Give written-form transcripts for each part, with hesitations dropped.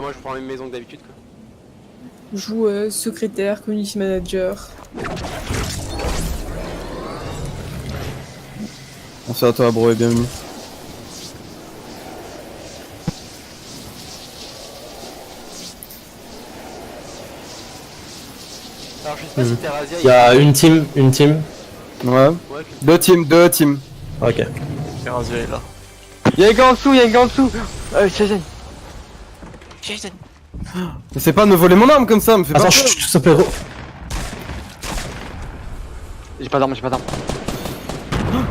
moi je prends la même maison que d'habitude quoi. Joue secrétaire, community manager. Merci à toi, bro, et bienvenue. Alors je sais pas si Terrazia... Il y a une team. Ouais. Ouais, Deux teams. Ok. Terrazia est là. Y'a un gars en dessous, y'a un gars en dessous. Jason. Jason. Mais c'est pas de me voler mon arme comme ça, me fait pas Attends, peur. chut, s'il te plaît, gros. J'ai pas d'arme, j'ai pas d'arme.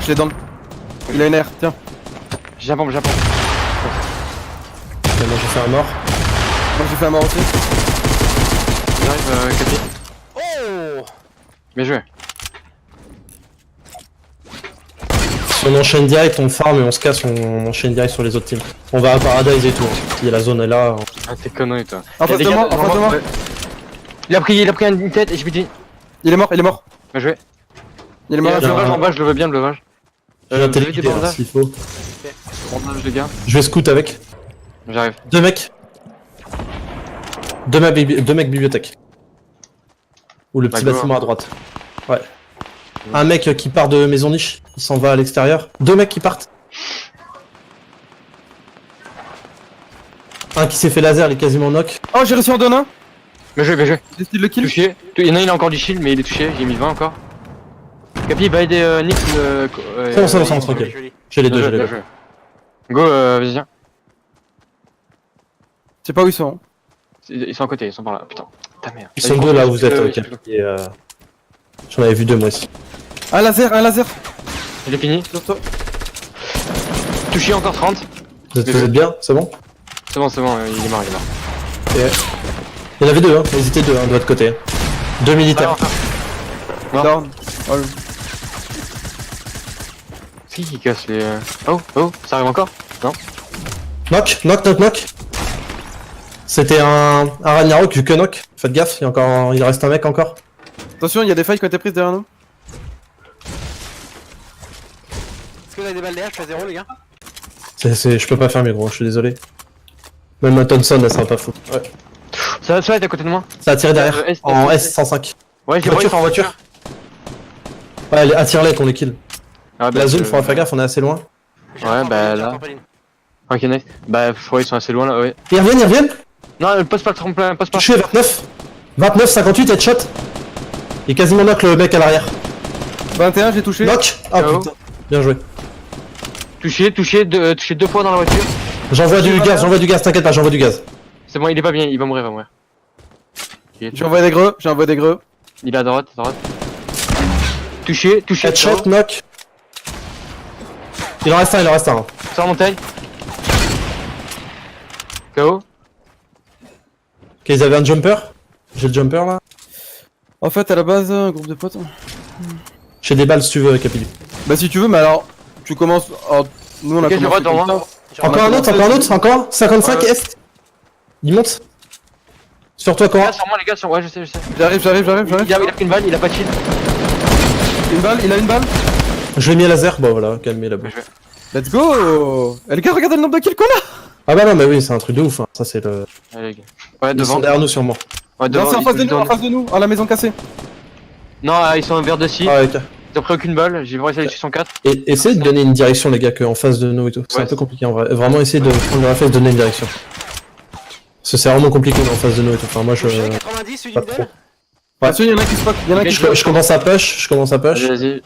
Je l'ai dans le... Il a une air, tiens. J'ai un bombe, j'ai un bombe. Ok, moi j'ai fait un mort. Moi j'ai fait un mort aussi. J'arrive, Capi. Oh Bien joué. Si on enchaîne direct, on farm et on se casse, on enchaîne direct sur les autres teams. On va à Paradise et tout. Si la zone est là. Ah, t'es connerie, toi. En face de moi, en face de moi. Il a pris une tête et je me dis. Il est mort, il est mort. Bien joué. Il est Il mort. y a un bien. levage en bas, je le veux bien, le levage. Je vais vous avez des téléguider bandages s'il faut. Bandage, les gars. Je vais scout avec. J'arrive. Deux mecs. Deux mecs bibliothèque. Ou le petit Bah, go. bâtiment à droite. Ouais. Un mec qui part de maison niche, il s'en va à l'extérieur. Deux mecs qui partent. Un qui s'est fait laser, il est quasiment knock. Oh, j'ai reçu en donne un. Bien joué, bien joué. J'ai style le kill. Touché. Il y en a un, il a encore du shield, mais il est touché. J'ai mis 20 encore. Capi, va aider Nick. C'est bon, c'est bon, tranquille. joli. J'ai les deux, j'ai les deux. Go, vas-y, viens. Je sais pas où ils sont. Hein. Ils sont à côté, ils sont par là. Putain, ta merde. Ils sont deux là où vous êtes, oui, Capi. Et, j'en avais vu deux moi aussi. Un laser, un laser. Il est fini. Sur toi. Touché encore 30. Vous êtes bien, c'est bon? C'est bon, il est mort, il est mort. Il y en avait deux, hein. Ils étaient deux, hein, de l'autre côté. Deux militaires. Non. Down. Oh, C'est qui casse les. Oh, ça arrive encore? Non? Knock. C'était un Ragnarok, vu que knock. Faites gaffe, il reste un mec encore. attention, il y a des failles qui ont été prises derrière nous. Est-ce que vous avez des balles derrière? Je suis à 0 les gars. Je peux pas faire mes gros, je suis désolé. Même un Thompson, là, ça va pas foutre. Ouais. Ça va être à côté de moi? Ça a tiré derrière, Est, en est, S105. Ouais, j'ai Voiture, en voiture. Ouais, attire-les qu'on les kill. Ah, La zone, faudra faire gaffe, on est assez loin. Ouais, bah là. Ok, nice. Bah, je crois qu'ils sont assez loin là, ouais. Ils reviennent. Non, pose pas le tremplin, pose pas. Touché 29, 58, headshot. Il est quasiment knock le mec à l'arrière. 21, j'ai touché. Knock. Ah KO. putain, bien joué. Touché deux fois dans la voiture. J'envoie du gaz, t'inquiète pas, j'envoie du gaz. C'est bon, il est pas bien, il va mourir, J'ai envoyé des greux, Il est à droite, Touché. Headshot, KO. knock. Il en reste un. Sur la montagne. KO. Ok, ils avaient un jumper. J'ai le jumper là. En fait, à la base, un groupe de potes. J'ai des balles si tu veux, Capili. Bah, si tu veux, mais alors, tu commences. Alors, nous, on a Ok, je commencé vois devant comme moi. ça. Encore un autre, encore 55 Ouais. est. Il monte. Sur toi, Les Cora. gars, sur moi, les gars, sur moi, je sais. J'arrive. Il a pris une balle, il a pas de shield. Il a une balle. Je l'ai mis à laser, bon voilà, calmez la bouche. Let's go. Eh, les gars, regardez le nombre de kills qu'on a. Ah bah non, mais oui, c'est un truc de ouf, hein. Ça c'est le. Allez, les gars. Ouais, Ils sont devant. derrière nous sûrement. Ouais, Non, c'est en face de ils nous, sont- en face de nous, à la maison cassée. Non, ils sont vers de 6. Ah ouais, ok. Ils ont pris aucune balle, j'ai vraiment essayé de 104. Et essayez de donner une direction, les gars, qu'en face de nous et tout. C'est Ouais. un peu compliqué en vrai. Vraiment, essayez de prendre la face, de donner une direction. Parce que c'est vraiment compliqué en face de nous et tout. Enfin, moi je. Touché 90, celui Pas du trop. middle. Attention, il y en a qui se fuck, il y en a qui Je commence à push, Vas-y.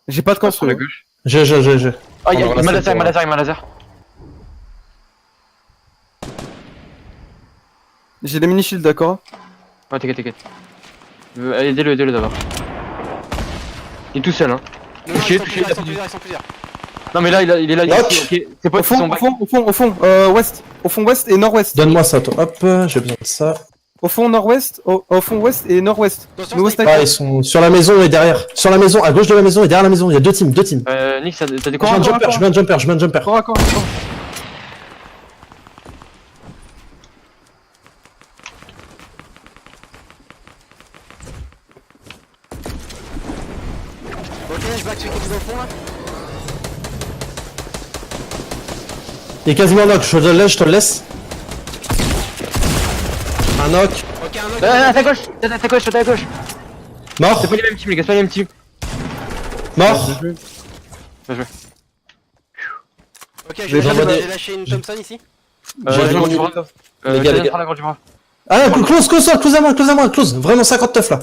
J'ai pas de camp Sur la gauche. J'ai. Ah, il Alors, m'a là, laser, c'est il m'a laser. J'ai des mini shields, d'accord. Ouais, t'inquiète. Aidez-le d'abord. Il est tout seul, hein. Non, Touché, ils sont plusieurs. Non, mais là, il est là, Knock. ici. Ok, c'est pas Au fond, ouest. Au fond ouest et nord-ouest. Donne-moi ça, toi. Hop, j'ai besoin de ça. Au fond nord-ouest, au fond ouest et nord-ouest. Attention, Nouveau sniper. Ah, ils sont sur la maison et derrière. Sur la maison, à gauche de la maison et derrière la maison. Il y a deux teams. Nick, t'as des Je mets un Encore, jumper, je mets un jumper. Corps à corps. Ok, je back celui qui est tout au fond là. Il est quasiment knock, je te le laisse. Un knock. Ok, un knock. À ta gauche, à ta gauche, à ta gauche. Mort. C'est pas les mêmes teams, les gars, c'est pas les mêmes teams. Mort. Bien joué. Ok, J'ai envoyé- j'ai lâché une Thompson ici. J'ai La grande envoyé- du bras. Les gars, les gars. La grande du bras. Ah, close à moi, close. Vraiment 59 là.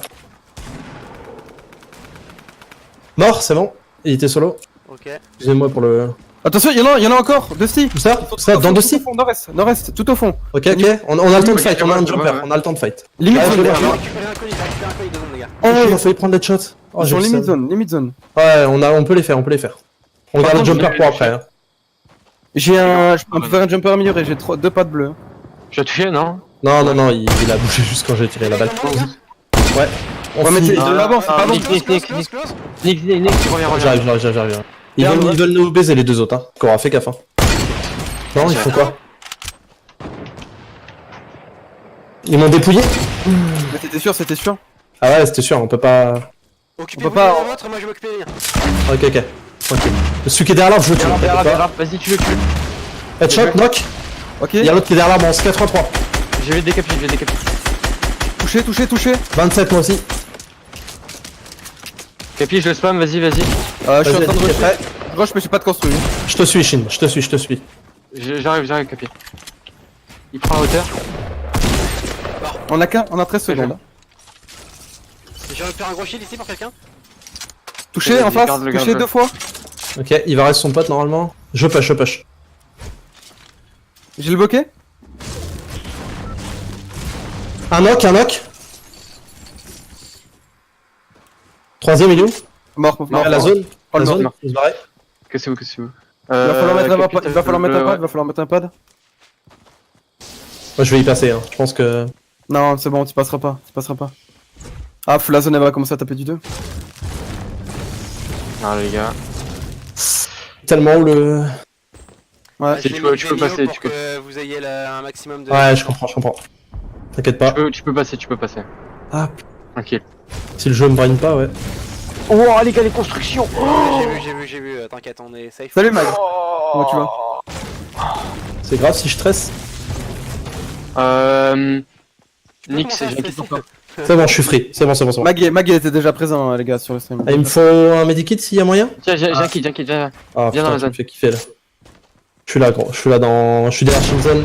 Mort, c'est bon. Il était solo. Ok. Excusez-moi pour le. Attention, il y en a encore. Dusty. Où ça? Dans deux sites. Nord-est, tout au fond. Ok, on a le temps de fight, on a un jumper, on a le temps de fight. Limite Ah, je zone. l'ai J'ai vu. récupéré un colis, j'ai récupéré un colis, 2 secondes, les gars. Oh, il a failli prendre les shots. Oh, Ils sont j'ai limite ça. zone. Ouais, on peut les faire. On garde le contre, jumper j'ai- pour après. Hein. Je peux faire un jumper amélioré, j'ai 2 pattes bleues. Tu as touché, non? Non, il a bougé juste quand j'ai tiré la balle. Ouais. On Ouais, mais finit. t'es de l'avant, c'est pas bon. Nick, Close, close, close. Nick, tu reviens, J'arrive. Ils veulent nous baiser les deux autres, hein. Cora, fais gaffe. Hein. Non, il faut quoi? Ils m'ont dépouillé? Mais c'était sûr. Ah ouais, c'était sûr, on peut pas. Occupez-vous On peut pas- de la vôtre, moi je vais m'occuper des miens. Ok. Tranquille. Celui qui est derrière l'arbre, je le tue. t'inquiète pas. Vas-y, tu le tues. Headshot, knock. Ok, Il y a l'autre qui est derrière l'arbre, on se 83. Je vais décaper. touché. 27 moi aussi. Capi, je le spam, vas-y. Je suis en train de t'es rusher. prêt? Je rush, mais j'ai pas de construit. Je te suis, Shin, je te suis. J'arrive, Capi. Il prend la hauteur. On a 13 secondes. J'ai récupéré un gros shield ici pour quelqu'un. Touché Vas-y, en face, garde-le. touché 2 fois. Ok, il va rester son pote normalement. Je push. J'ai le bloqué. Un knock. Troisième, il est où? Mort. À la zone. Oh, La le zone, mort. il se barrait. Que c'est où? Il va falloir mettre un pad. Moi je vais y passer, hein. Je pense que. Non, c'est bon, tu passeras pas. Ah, la zone elle va commencer à taper du 2. Ah, les gars. Tellement où le. Ouais. Si, tu peux passer, pour que vous ayez un maximum de... Ouais, je comprends. T'inquiète pas. Tu peux passer. Ah, Tranquille. si le jeu me brain pas, ouais. Oh, les gars, les constructions. J'ai vu, t'inquiète, on est safe. Salut Mag. Comment tu vas? C'est grave si je stresse. Nick, c'est Comment ça, gentil pour toi. C'est bon, je suis free. C'est bon. Mag était déjà présent, les gars, sur le stream. Ah, il me faut un medikit s'il y a moyen? Tiens, j'ai un kit, viens. Ah, Viens dans putain, la tu zone. me fais kiffer là. Je suis là, gros. Je suis derrière Shinzon.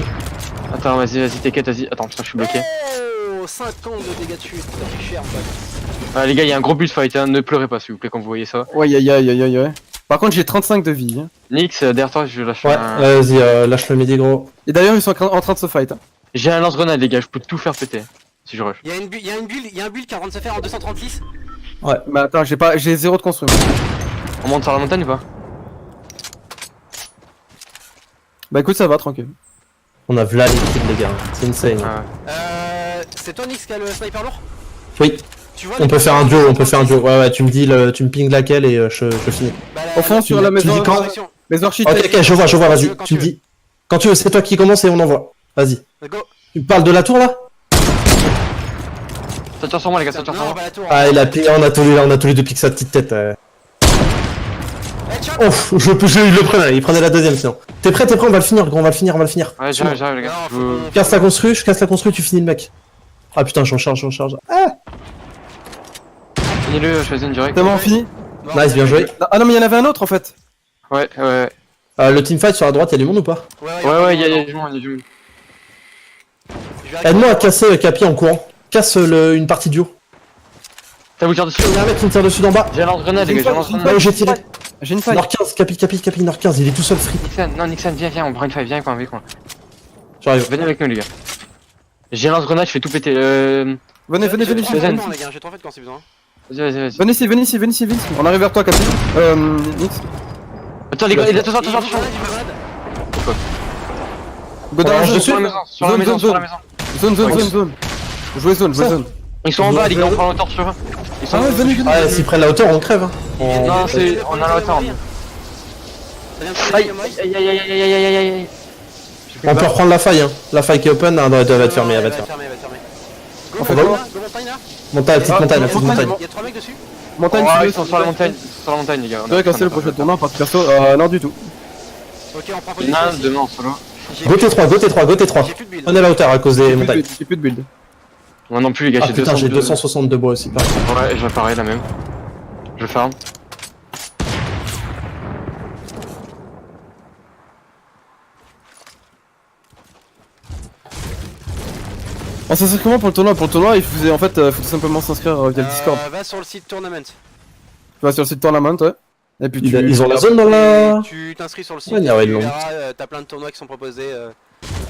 Attends, vas-y, t'inquiète, vas-y. Attends, putain, je suis bloqué. Oh, 50 de dégâts de chute, ça fait cher en fait. Les gars, il y a un gros build fight, hein. Ne pleurez pas, s'il vous plaît, quand vous voyez ça. Ouais, aïe. Par contre, j'ai 35 de vie. Hein. Nix, derrière toi, je lâche Ouais, un... vas-y, lâche le midi, gros. Et d'ailleurs, ils sont en train de se fight. Hein. J'ai un lance-grenade, les gars, je peux tout faire péter. Si je rush. Il y a un build qui est en train de se faire en 236. Mais attends, j'ai 0 de construit. On monte sur la montagne ou pas? Bah écoute, ça va, tranquille. On a v'là l'équipe, les gars. C'est insane. C'est toi Nix qui a le sniper lourd? Oui, Tu vois on peut faire un duo. Ouais, tu me dis, tu me ping laquelle et je finis. Au fond, sur la maison. dis quand Les architectes. Ok, je vois, vas-y. Tu me dis. Quand tu veux, c'est toi qui commence et on envoie. Vas-y. Go. Tu me parles de la tour là? Ça tire sur moi, les gars, ça tire sur Non, moi. bah la tour. Ah, il a plié, on a tous les deux piqué sa petite tête. Headshot. Ouf, il le prenait, il prenait la deuxième sinon. T'es prêt, on va le finir, gros, on va le finir. Ouais, j'arrive, les gars. Non, Je faut veux- qu'on- Je casse la construit, tu finis le mec. Ah putain, j'en charge. Finis-le, je fais une direct. C'est bon, fini. Nice, bien joué. Ah non, mais il y en avait un autre en fait. Ouais. Le teamfight sur la droite, y'a du monde ou pas? Ouais, il y a du monde, Je vais Aide-moi à casser Capi en courant. Casse une partie du haut. T'as vous tire dessus? Il y a un mec qui me tire dessus d'en bas. J'ai un lance-grenade, les gars, j'ai un lance-grenade. Ouais, j'ai tiré. J'ai une faille. Nord 15, Capi, Nord 15, il est tout seul free. Nixon, viens, on prend une faille, viens avec moi. J'arrive. Venez avec nous, les gars. J'ai un lance-grenade, je fais tout péter. Venez, J'ai venez. 3 fêtes, les gars, j'ai 3 fêtes quand c'est besoin. Vas-y. Venez ici. On arrive vers toi, Capi. Nix. Attends, les gars, attention. Godard, On range zone, dessus. Sur la maison. Zone. Jouez zone. Ils sont en bas, les gars, on prend la hauteur sur eux. Ils sont Ah ouais, venez. Ah, s'ils prennent la hauteur, on crève. Hein. Non, on a la hauteur. Aïe. On peut reprendre la faille. Hein. La faille qui est open, elle va être fermée. Elle va être fermée. On fait Go quoi? montagne là. Montagne, petite montagne. Il y a 3 mecs dessus. Montagne, Ils sont sur la montagne, les gars. Tu veux casser le prochain tournant parce que perso, non du tout. Ok, on prend Il y en a un position. demain en solo. Go T3. J'ai plus de build. On est à la hauteur à cause des montagnes. J'ai plus de build. Moi non plus, les gars, Ah j'ai putain, j'ai 200. 260 de bois aussi. Pareil. Ouais, j'ai pareil, la même. Je farm. On s'inscrit comment pour le tournoi? Pour le tournoi, il faisait en fait, faut tout simplement s'inscrire via le Discord. Va sur le site Tournament. Tu vas sur le site Tournament, ouais. Et puis Ils ont la zone dans la... Tu t'inscris sur le site, Ouais, il y a tu Redland. verras, t'as plein de tournois qui sont proposés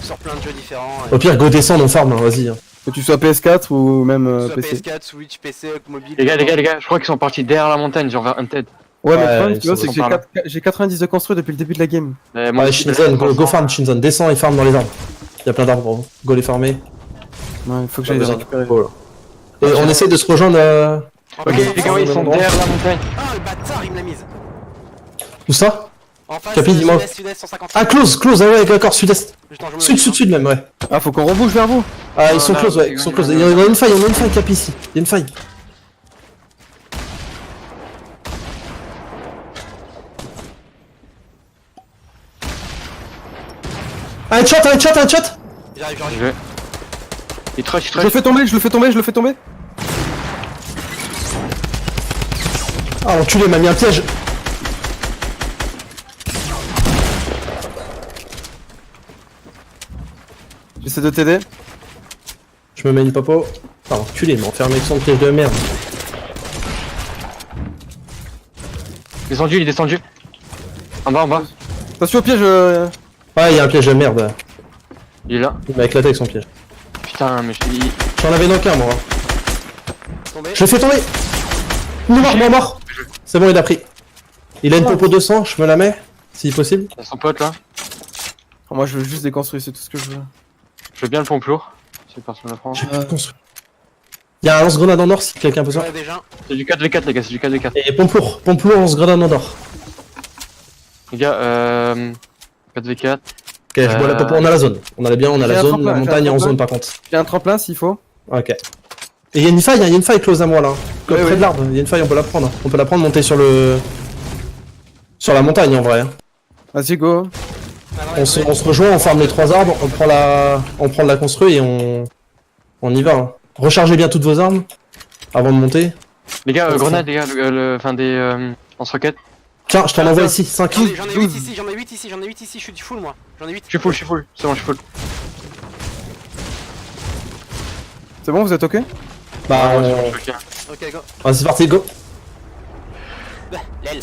sur plein de jeux différents. Au pire, go descend, on farm, hein, vas-y. Hein. que tu sois PS4 ou même Soit PC. PS4, Switch, PC, mobile. Les gars, je crois qu'ils sont partis derrière la montagne, genre vers Unted. Ouais, mais Ouais, le problème, ils tu vois, sont c'est que par là. j'ai 90 de construit depuis le début de la game. Moi Ouais, aussi, Shinzon, go farm Shinzon, descends et farm dans les arbres. Y'a plein d'arbres, gros. Go les farmer. Ouais, il faut que Pas j'aille les besoin. récupérer. Voilà. Et on essaie de se rejoindre Ok, les gars, ils sont derrière la montagne. Ah, le bâtard, il me l'a mise. Où ça? En face, Capi, dis-moi. sud-est, 150. Ah, close, ah ouais, d'accord, sud-est. Attends, je me Sud, mets, sud, sud même, ouais. Ah, faut qu'on rebouge vers vous. Ah, ils sont là, close, ouais, ils sont close. Il y en a une faille, Capi, ici. Il y a une faille. Un headshot. J'arrive. Je vais. Il trash, Je le fais tomber. Ah, enculé, il m'a mis un piège. J'essaie de t'aider. Je me mets une popo. Ah, enculé, il m'a enfermé avec son piège de merde. Descendu, il est descendu. En bas. Attention au piège. Ouais, il y a un piège de merde. Il est là. Il m'a éclaté avec son piège. Putain, mais je te dis. J'en avais knock un, moi. Tombé. Je l'ai fait tomber. Il est mort. C'est bon, il a pris. Il a une popo 200, je me la mets, si possible. Il y a son pote là. Oh, moi, je veux juste déconstruire, c'est tout ce que je veux. Je veux bien le pompe lourd. Si personne le prend. J'ai pas construit. Il y a un lance-grenade en or si quelqu'un peut ça. Ouais, déjà. C'est du 4v4, les gars, c'est du 4v4. Et pompe lourd, lance-grenade en or. Les gars, 4v4. Ok, je bois la popo, on a la zone. On a J'ai la un zone, tremplin, la j'ai un montagne est en tremplin. zone par contre. J'ai un tremplin s'il faut. Ok. Et il y a une faille, close à moi là. Comme Ouais, près ouais. de l'arbre, il y a une faille, on peut la prendre. On peut la prendre, monter sur le... Sur la montagne en vrai. Vas-y, go. On se rejoint, on farme les 3 arbres, on prend de la construit et on y va. Hein. Rechargez bien toutes vos armes avant de monter. Les gars, Ouais, grenade, les gars, enfin des lance-roquettes. Tiens, je t'en envoie ici, 5. J'en ai 8 ici, j'en ai 8 ici, je suis du full moi. J'en ai 8. Je suis full. C'est bon, je suis full. C'est bon, vous êtes ok? Bah, Ouais, c'est bon, je suis ok. Ok, go. vas-y, c'est parti, go. Bah, l'aile.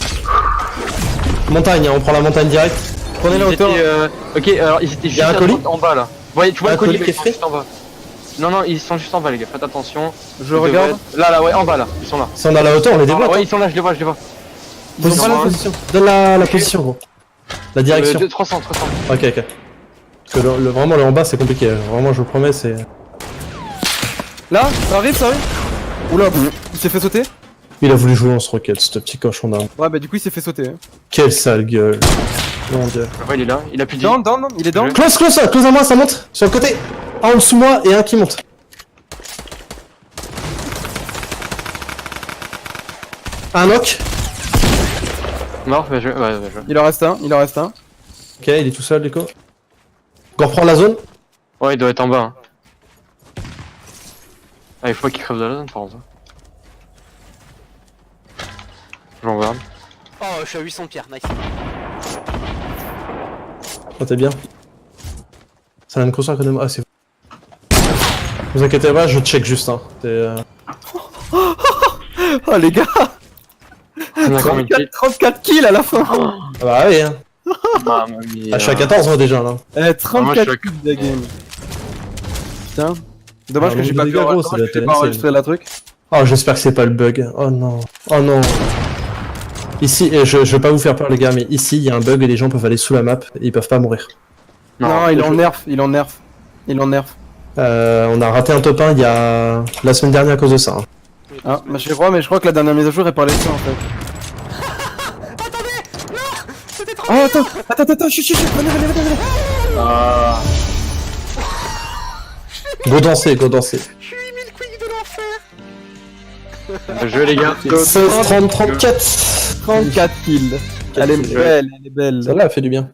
Montagne, hein, on prend la montagne direct. Prenez la Ils hauteur. étaient, ok, alors ils étaient juste un à colis droite, en bas là. Ouais, tu vois Un le colis, colis mais qui ils est sont fait juste en bas. Non, ils sont juste en bas, les gars, faites attention. Je regarde. Là, ouais, en bas là, ils sont là. Si on a la hauteur, on les débloque. Ouais, hein. ils sont là, je les vois. Position, ils sont position. Donne la position, gros. La direction. 300. Ok. Parce que vraiment, le en bas, c'est compliqué. Vraiment, je vous promets, c'est... Là, ça arrive. Oula, il s'est fait sauter. Il a voulu jouer en rocket, ce petit cochon d'arme. Ouais, bah du coup, il s'est fait sauter. Hein. Quelle sale gueule. Mon dieu. Je vois, il est là, il a plus de Down, il est down. Je- Close à moi, ça monte. Sur le côté. Un en dessous de moi et un qui monte. Un knock. Mort, ouais, ouais. Il en reste un. Ok, il est tout seul, Déco. On reprend la zone. Ouais, il doit être en bas. Hein. Ah, il faut pas qu'il crève de la zone, par contre. Je l'envoie. Oh, je suis à 800 de pierre, nice. Oh, t'es bien. Ça vient de construire que de moi. Ah, c'est... Vous inquiétez pas, je check juste, hein. Oh les gars, On a combien de kills 34 kills à la fin. Ah bah oui, hein. Mamma mia. Ah, je suis à 14 moi déjà, là. Eh, moi, je 34 suis kills de la game. Putain. Dommage Ah, que j'ai le pas dégât, pu gros, dommage ça que doit j'ai être pas insane. enregistré la truc. Oh, j'espère que c'est pas le bug. Oh non. Oh non. Ici, et je vais pas vous faire peur les gars, mais ici, il y a un bug et les gens peuvent aller sous la map et ils peuvent pas mourir. Non, il en nerf. On a raté un top 1 il y a... la semaine dernière à cause de ça. Hein. Ah, bah je crois que la dernière mise à jour est parlé de ça en fait. Oh attends, chut, venez. Ah. Go danser. Je suis 8000 quick de l'enfer. Bien joué, les gars. 16, 30, 34. 34 kills. Elle est belle. Celle-là a fait du bien.